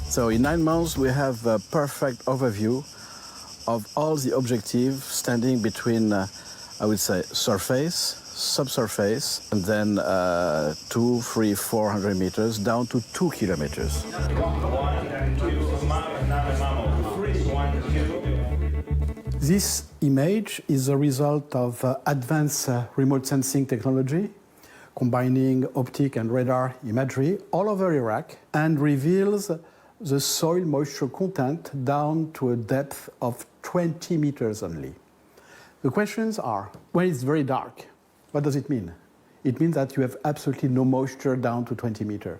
So in 9 months, we have a perfect overview of all the objectives standing between, I would say, surface, subsurface, and then 200, 300, 400 meters down to 2 kilometers. This image is a result of advanced remote sensing technology, combining optic and radar imagery all over Iraq, and reveals the soil moisture content down to a depth of 20 meters only. The questions are, when it's very dark, what does it mean? It means that you have absolutely no moisture down to 20 meters.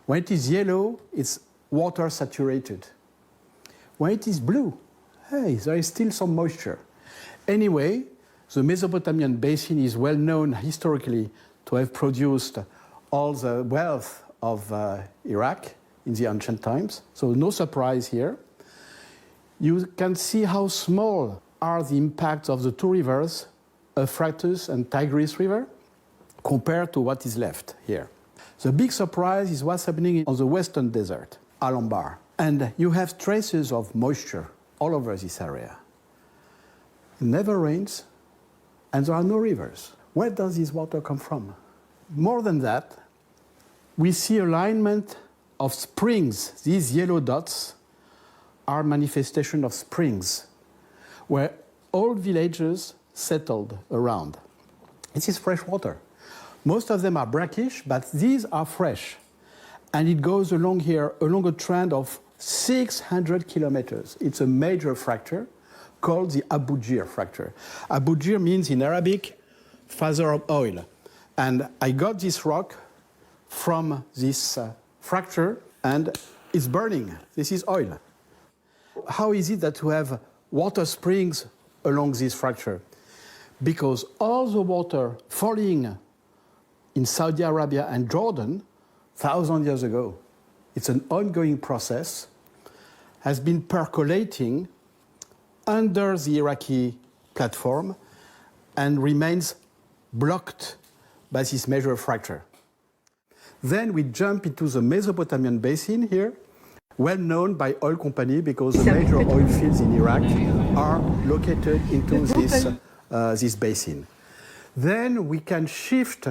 When it is yellow, it's water saturated. When it is blue, hey, there is still some moisture. Anyway, the Mesopotamian basin is well known historically to have produced all the wealth of Iraq in the ancient times, so no surprise here. You can see how small are the impacts of the two rivers, Euphrates and Tigris River, compared to what is left here. The big surprise is what's happening on the western desert, Al-Anbar. And you have traces of moisture all over this area. It never rains, and there are no rivers. Where does this water come from? More than that, we see alignment of springs. These yellow dots are manifestation of springs, where old villages settled around. This is fresh water. Most of them are brackish, but these are fresh. And it goes along here, along a trend of 600 kilometers. It's a major fracture called the Abu Jir fracture. Abu Jir means in Arabic, father of oil. And I got this rock from this fracture, and it's burning. This is oil. How is it that we have water springs along this fracture? Because all the water falling in Saudi Arabia and Jordan 1,000 years ago, it's an ongoing process, has been percolating under the Iraqi platform and remains blocked by this major fracture. Then we jump into the Mesopotamian basin here, well known by oil company because the major oil fields in Iraq are located into this basin. Then we can shift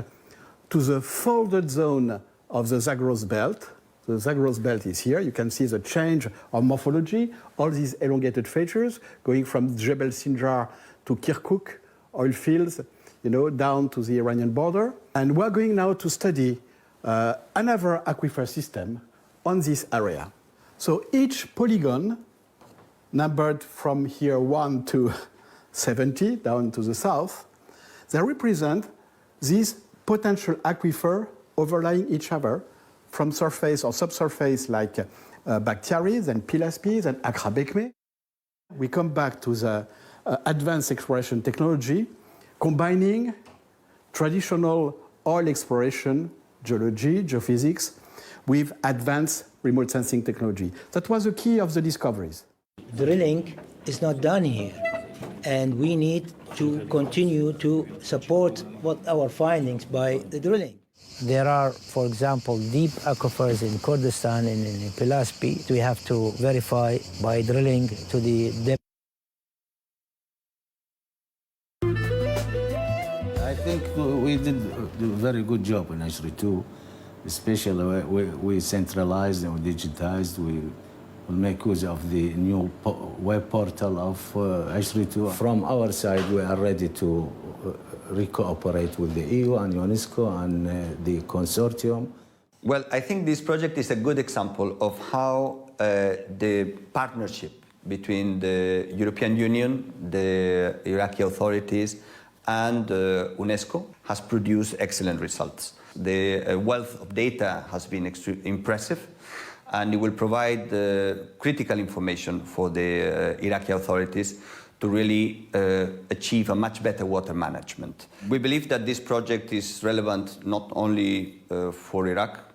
to the folded zone of the Zagros belt. The Zagros belt is here. You can see the change of morphology, all these elongated features going from Jebel Sinjar to Kirkuk oil fields, down to the Iranian border. And we're going now to study another aquifer system on this area. So each polygon, numbered from here 1 to 70, down to the south, they represent this potential aquifer overlying each other from surface or subsurface like Bakhtiari, then Pilaspi, then Akrabekme. We come back to the advanced exploration technology, combining traditional oil exploration, geology, geophysics, with advanced remote sensing technology. That was the key of the discoveries. Drilling is not done here, and we need to continue to support what our findings by the drilling. There are, for example, deep aquifers in Kurdistan and in Pilaspi. We have to verify by drilling to the depth. I think we did a very good job in Ashri too. Especially we centralized and we digitized. We will make use of the new web portal of Ashri 2. From our side, we are ready to cooperate with the EU and UNESCO and the consortium. Well, I think this project is a good example of how the partnership between the European Union, the Iraqi authorities, and UNESCO has produced excellent results. The wealth of data has been impressive, and it will provide critical information for the Iraqi authorities to really achieve a much better water management. We believe that this project is relevant not only for Iraq,